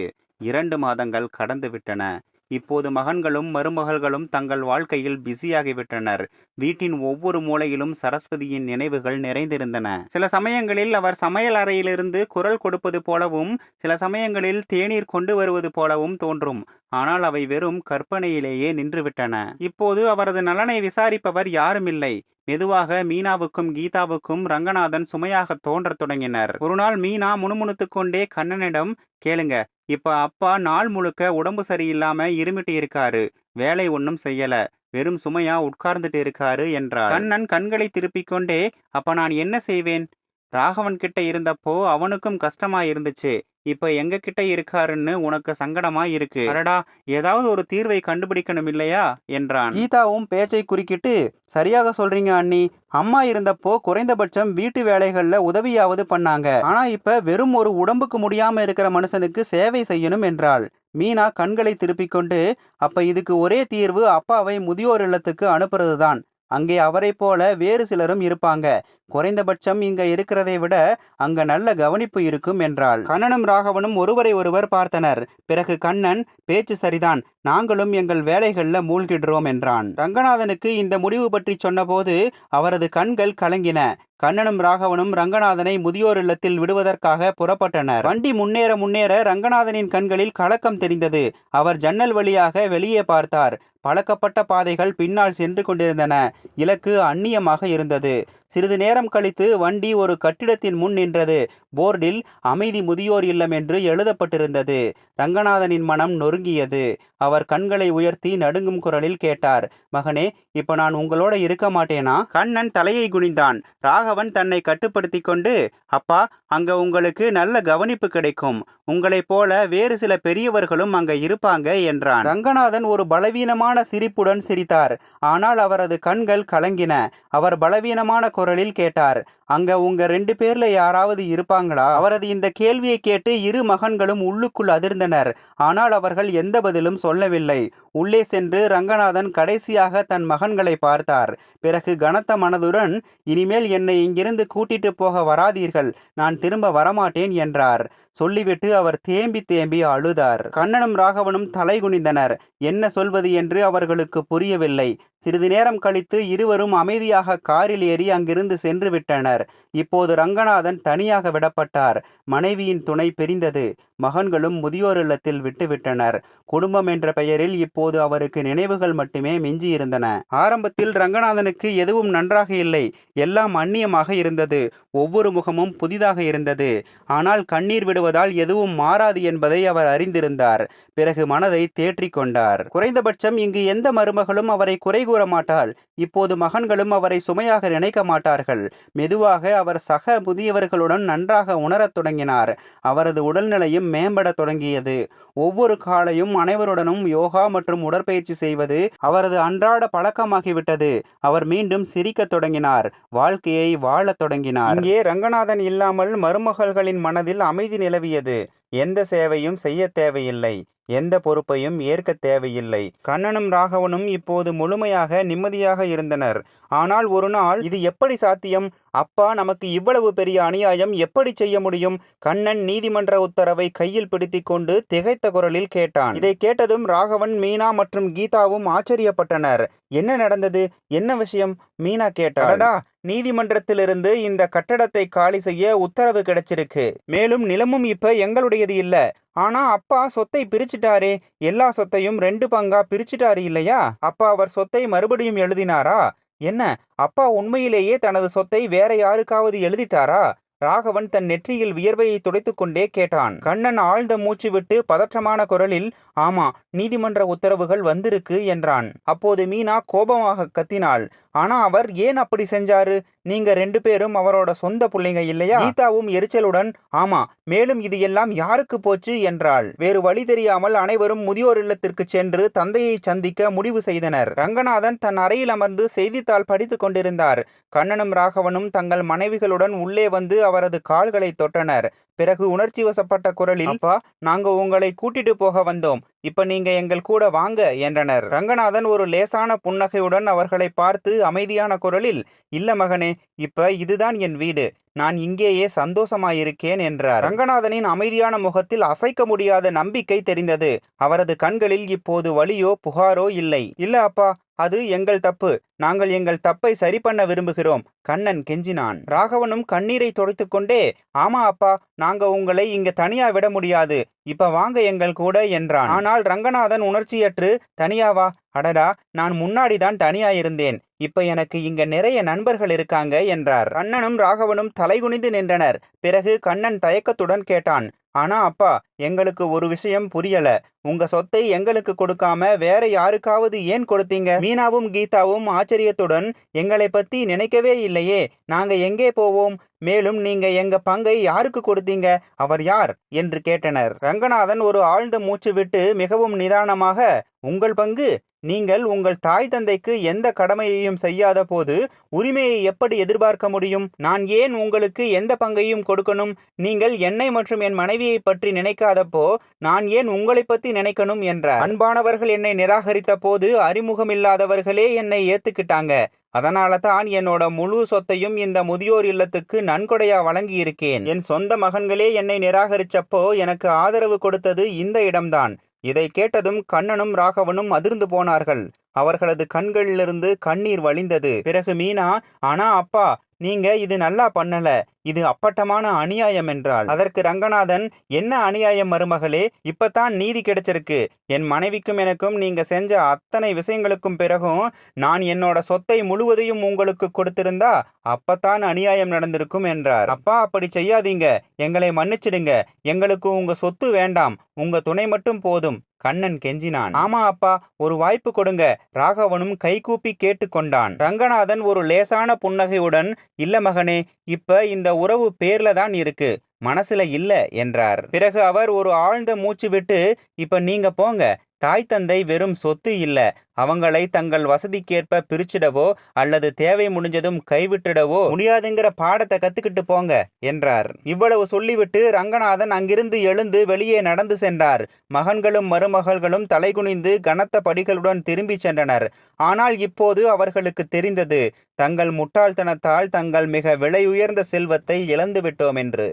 2 மாதங்கள் கடந்து விட்டன. இப்போது மகன்களும் மருமகள்களும் தங்கள் வாழ்க்கையில் பிஸியாகிவிட்டனர். வீட்டின் ஒவ்வொரு மூலையிலும் சரஸ்வதியின் நினைவுகள் நிறைந்திருந்தன. சில சமயங்களில் அவர் சமையல் அறையிலிருந்து குரல் கொடுப்பது போலவும், சில சமயங்களில் தேநீர் கொண்டு வருவது போலவும் தோன்றும். ஆனால் அவை வெறும் கற்பனையிலேயே நின்றுவிட்டன. இப்போது அவரது நலனை விசாரிப்பவர் யாருமில்லை. மெதுவாக மீனாவுக்கும் கீதாவுக்கும் ரங்கநாதன் சுமையாக தோன்றத் தொடங்கினர். ஒரு நாள் மீனா முணுமுணுத்து கொண்டே கண்ணனிடம், கேளுங்க, இப்ப அப்பா நாள் முழுக்க உடம்பு சரியில்லாம இருமிட்டு இருக்காரு, வேலை ஒன்னும் செய்யல, வெறும் சுமையா உட்கார்ந்துட்டு இருக்காரு என்றார். கண்ணன் கண்களை திருப்பிக் கொண்டே, அப்ப நான் என்ன செய்வேன்? ராகவன் கிட்ட இருந்தப்போ அவனுக்கும் கஷ்டமா இருந்துச்சு, இப்ப எங்க கிட்ட இருக்காருன்னு உனக்கு சங்கடமா இருக்கு. அடடா, ஏதாவது ஒரு தீர்வை கண்டுபிடிக்கணும் இல்லையா என்றான். கீதாவும் பேச்சை குறுக்கிட்டு, சரியாக சொல்றீங்க அண்ணி, அம்மா இருந்தப்போ குறைந்தபட்சம் வீட்டு வேலைகள்ல உதவியாவது பண்ணாங்க. ஆனா இப்ப வெறும் ஒரு உடம்புக்கு முடியாம இருக்கிற மனுஷனுக்கு சேவை செய்யணும் என்றாள். மீனா கண்களை திருப்பிக் கொண்டு, அப்ப இதுக்கு ஒரே தீர்வு அப்பாவை முதியோர் இல்லத்துக்கு அனுப்புறதுதான். அங்கே அவரை போல வேறு சிலரும் இருப்பாங்க. குறைந்தபட்சம் இங்க இருக்கிறதை விட அங்க நல்ல கவனிப்பு இருக்கும் என்றாள். கண்ணனும் ராகவனும் ஒருவரை ஒருவர் பார்த்தனர். பிறகு கண்ணன், பேச்சு சரிதான், நாங்களும் எங்கள் வேலைகள்ல மூழ்கிடுறோம் என்றான். ரங்கநாதனுக்கு இந்த முடிவு பற்றி சொன்னபோது அவரது கண்கள் கலங்கின. கண்ணனும் ராகவனும் ரங்கநாதனை முதியோர் இல்லத்தில் விடுவதற்காக புறப்பட்டனர். வண்டி முன்னேற முன்னேற ரங்கநாதனின் கண்களில் கலக்கம் தெரிந்தது. அவர் ஜன்னல் வழியாக வெளியே பார்த்தார். பழக்கப்பட்ட பாதைகள் பின்னால் சென்று கொண்டிருந்தன. இலக்கு அந்நியமாக இருந்தது. சிறிது நேரம் கழித்து வண்டி ஒரு கட்டிடத்தின் முன் நின்றது. போர்டில் அமைதி முதியோர் இல்லம் என்று எழுதப்பட்டிருந்தது. ரங்கநாதனின் மனம் நொறுங்கியது. அவர் கண்களை உயர்த்தி நடுங்கும் குரலில் கேட்டார், மகனே, இப்ப நான் உங்களோட இருக்க மாட்டேனா? கண்ணன் தலையை குனிந்தான். ராகவன் தன்னை கட்டுப்படுத்தி கொண்டு, அப்பா, அங்க உங்களுக்கு நல்ல கவனிப்பு கிடைக்கும். உங்களைப் போல வேறு சில பெரியவர்களும் அங்க இருப்பாங்க என்றான். ரங்கநாதன் ஒரு பலவீனமான சிரிப்புடன் சிரித்தார். ஆனால் அவரது கண்கள் கலங்கின. அவர் பலவீனமான குரலில் கேட்டார், அங்க உங்க 2 பேர்ல யாராவது இருப்பாங்களா? அவரது இந்த கேள்வியை கேட்டு இரு மகன்களும் உள்ளுக்குள் அதிர்ந்தனர். ஆனால் அவர்கள் எந்த பதிலும் சொல்லவில்லை. உள்ளே சென்று ரங்கநாதன் கடைசியாக தன் மகன்களை பார்த்தார். பிறகு கனத்த மனதுடன், இனிமேல் என்னை இங்கிருந்து கூட்டிட்டு போக வராதீர்கள், நான் திரும்ப வரமாட்டேன் என்றார். சொல்லிவிட்டு அவர் தேம்பி தேம்பி அழுதார். கண்ணனும் ராகவனும் தலை குனிந்தனர். என்ன சொல்வது என்று அவர்களுக்கு புரியவில்லை. சிறிது நேரம் கழித்து இருவரும் அமைதியாக காரில் ஏறி அங்கிருந்து சென்று விட்டனர். இப்போது ரங்கநாதன் தனியாக விடப்பட்டார். மனைவியின் துணை பிரிந்தது. மகன்களும் முதியோர் இல்லத்தில் விட்டுவிட்டனர். குடும்பம் என்ற பெயரில் இப்போது அவருக்கு நினைவுகள் மட்டுமே மிஞ்சி இருந்தன. ஆரம்பத்தில் ரங்கநாதனுக்கு எதுவும் நன்றாக இல்லை. எல்லாம் அந்நியமாக இருந்தது. ஒவ்வொரு முகமும் புதிதாக இருந்தது. ஆனால் கண்ணீர் விடுவதால் எதுவும் மாறாது என்பதை அவர் அறிந்திருந்தார். பிறகு மனதை தேற்றிக் கொண்டார். குறைந்தபட்சம் இங்கு எந்த மருமகளும் அவரை குறை கூற மாட்டாள். இப்போது மகன்களும் அவரை சுமையாக நினைக்க மாட்டார்கள். மெதுவாக அவர் சக முதியவர்களுடன் நன்றாக உணரத் தொடங்கினார். அவரது உடல்நிலையும் மேம்பட தொடங்கியது. ஒவ்வொரு காலையும் அனைவருடனும் யோகா மற்றும் உடற்பயிற்சி செய்வது அவரது அன்றாட பழக்கமாகிவிட்டது. அவர் மீண்டும் சிரிக்க தொடங்கினார். வாழ்க்கையை வாழத் தொடங்கினார். இங்கே ரங்கநாதன் இல்லாமல் மருமகள்களின் மனதில் அமைதி நிலவியது. எந்த சேவையும் செய்ய தேவையில்லை. எந்த பொறுப்பையும் ஏற்க தேவையில்லை. கண்ணனும் ராகவனும் இப்போது முழுமையாக நிம்மதியாக இருந்தனர். ஆனால் ஒரு நாள், இது எப்படி சாத்தியம்? அப்பா நமக்கு இவ்வளவு பெரிய அநியாயம் எப்படி செய்ய முடியும்? கண்ணன் நீதிமன்ற உத்தரவை கையில் பிடித்து கொண்டு திகைத்த குரலில் கேட்டான். இதை கேட்டதும் ராகவன், மீனா மற்றும் கீதாவும் ஆச்சரியப்பட்டனர். என்ன நடந்தது? என்ன விஷயம்? மீனா கேட்டாள். நீதிமன்றத்திலிருந்து இந்த கட்டடத்தை காலி செய்ய உத்தரவு கிடைச்சிருக்கு. மேலும் நிலமும் இப்ப எங்களுடையது இல்ல. ஆனா அப்பா சொத்தை பிரிச்சுட்டாரே. எல்லா சொத்தையும் 2 பங்கா பிரிச்சுட்டாரு இல்லையா? அப்பா அவர் சொத்தை மறுபடியும் எழுதினாரா? என்ன, அப்பா உண்மையிலேயே தனது சொத்தை வேற யாருக்காவது எழுதிட்டாரா? ராகவன் தன் நெற்றியில் வியர்வையை துடைத்துக் கொண்டே கேட்டான். கண்ணன் ஆழ்ந்த மூச்சு விட்டு பதற்றமான குரலில், ஆமா, நீதிமன்ற உத்தரவுகள் வந்திருக்கு என்றான். அப்போது மீனா கோபமாக கத்தினாள். ஆனா அவர் ஏன் அப்படி செஞ்சாரு? நீங்க 2 பேரும் அவரோட சொந்த பிள்ளைங்க இல்லையா? கீதாவும் எரிச்சலுடன், ஆமா, மேலும் இது எல்லாம் யாருக்கு போச்சு என்றாள். வேறு வழி தெரியாமல் அனைவரும் முதியோர் இல்லத்திற்கு சென்று தந்தையை சந்திக்க முடிவு செய்தனர். ரங்கநாதன் தன் அறையில் அமர்ந்து செய்தித்தாள் படித்து கொண்டிருந்தார். கண்ணனும் ராகவனும் தங்கள் மனைவிகளுடன் உள்ளே வந்து அவரது கால்களை தொட்டனர். பிறகு உணர்ச்சி வசப்பட்ட குரலில், அப்பா, நாங்க உங்களை கூட்டிட்டு போக வந்தோம். இப்ப நீங்க எங்கள் கூட வாங்க என்றனர். ரங்கநாதன் ஒரு லேசான புன்னகையுடன் அவர்களை பார்த்து அமைதியான குரலில், இல்ல மகனே, இப்ப இதுதான் என் வீடு. நான் இங்கேயே சந்தோஷமாயிருக்கேன் என்றார். ரங்கநாதனின் அமைதியான முகத்தில் அசைக்க முடியாத நம்பிக்கை தெரிந்தது. அவரது கண்களில் இப்போது வலியோ புகாரோ இல்லை. இல்ல அப்பா, அது எங்கள் தப்பு. நாங்கள் எங்கள் தப்பை சரி பண்ண விரும்புகிறோம், கண்ணன் கெஞ்சினான். ராகவனும் கண்ணீரை துடைத்து கொண்டே, ஆமா அப்பா, நாங்க உங்களை இங்க தனியா விட முடியாது. இப்ப வாங்க எங்கள் கூட என்றான். ஆனால் ரங்கநாதன் உணர்ச்சியற்று, தனியாவா? அடடா, நான் முன்னாடிதான் தனியா இருந்தேன். இப்ப எனக்கு இங்க நிறைய நண்பர்கள் இருக்காங்க என்றார். கண்ணனும் ராகவனும் தலைகுனிந்து நின்றனர். பிறகு கண்ணன் தயக்கத்துடன் கேட்டான், ஆனா அப்பா, எங்களுக்கு ஒரு விஷயம் புரியல. உங்க சொத்தை எங்களுக்கு கொடுக்காம வேற யாருக்காவது ஏன் கொடுத்தீங்க? மீனாவும் கீதாவும் ஆச்சரியத்துடன், எங்களை பத்தி நினைக்கவே இல்லையே, நாங்க எங்கே போவோம்? மேலும் நீங்க எங்க பங்கை யாருக்கு கொடுத்தீங்க? அவர் யார் என்று கேட்டனர். ரங்கநாதன் ஒரு ஆழ்ந்த மூச்சு விட்டு மிகவும் நிதானமாக, உங்கள் பங்கு? நீங்கள் உங்கள் தாய் தந்தைக்கு எந்த கடமையையும் செய்யாத போது உரிமையை எப்படி எதிர்பார்க்க முடியும்? நான் ஏன் உங்களுக்கு எந்த பங்கையும் கொடுக்கணும்? நீங்கள் என்னை மற்றும் என் மனைவி மனைவியை பற்றி நினைக்காதப்போ நான் ஏன் உங்களை பத்தி நினைக்கணும் என்றார். அன்பானவர்கள் என்னை நிராகரித்த போது அறிமுகமில்லாதவர்களே என்னை ஏத்துக்கிட்டாங்க. அதனால தான் என்னோட முழு சொத்தையும் இந்த முதியோர் இல்லத்துக்கு நன்கொடையா வழங்கி இருக்கேன். என் சொந்த மகன்களே என்னை நிராகரிச்சப்போ எனக்கு ஆதரவு கொடுத்தது இந்த இடம்தான். இதை கேட்டதும் கண்ணனும் ராகவனும் அதிர்ந்து போனார்கள். அவர்களது கண்களிலிருந்து கண்ணீர் வழிந்தது. பிறகு மீனா, ஆனா அப்பா, நீங்க இது நல்லா பண்ணல, இது அப்பட்டமான அநியாயம் என்றாள். அதற்கு ரங்கநாதன், என்ன அநியாயம் மருமகளே? இப்பதான் நீதி கிடைச்சிருக்கு. என் மனைவிக்கும் எனக்கும் நீங்க செஞ்ச அத்தனை விஷயங்களுக்கும் பிறகும் நான் என்னோட சொத்தை முழுவதையும் உங்களுக்கு கொடுத்திருந்தா அப்பத்தான் அநியாயம் நடந்திருக்கும் என்றார். அப்பா, அப்படி செய்யாதீங்க, எங்களை மன்னிச்சிடுங்க. எங்களுக்கு உங்க சொத்து வேண்டாம், உங்க துணை மட்டும் போதும், கண்ணன் கெஞ்சினான். ஆமா அப்பா, ஒரு வாய்ப்பு கொடுங்க, ராகவனும் கைகூப்பி கேட்டுக்கொண்டான். ரங்கநாதன் ஒரு லேசான புன்னகையுடன், இல்ல மகனே, இப்ப இந்த உறவு பேர்ல தான் இருக்கு, மனசுல இல்ல என்றார். பிறகு அவர் ஒரு ஆழ்ந்த மூச்சு விட்டு, இப்ப நீங்க போங்க. தாய் தந்தை வெறும் சொத்து இல்ல, அவங்களை தங்கள் வசதிக்கேற்ப பிரிச்சிடவோ அல்லது தேவை முடிஞ்சதும் கைவிட்டுடவோ முடியாதுங்கிற பாடத்தை கத்துக்கிட்டு போங்க என்றார். இவ்வளவு சொல்லிவிட்டு ரங்கநாதன் அங்கிருந்து எழுந்து வெளியே நடந்து சென்றார். மகன்களும் மருமகள்களும் தலைகுனிந்து கனத்த படிகளுடன் திரும்பி சென்றனர். ஆனால் இப்போது அவர்களுக்கு தெரிந்தது, தங்கள் முட்டாள்தனத்தால் தங்கள் மிக விலையுயர்ந்த செல்வத்தை இழந்துவிட்டோம் என்று.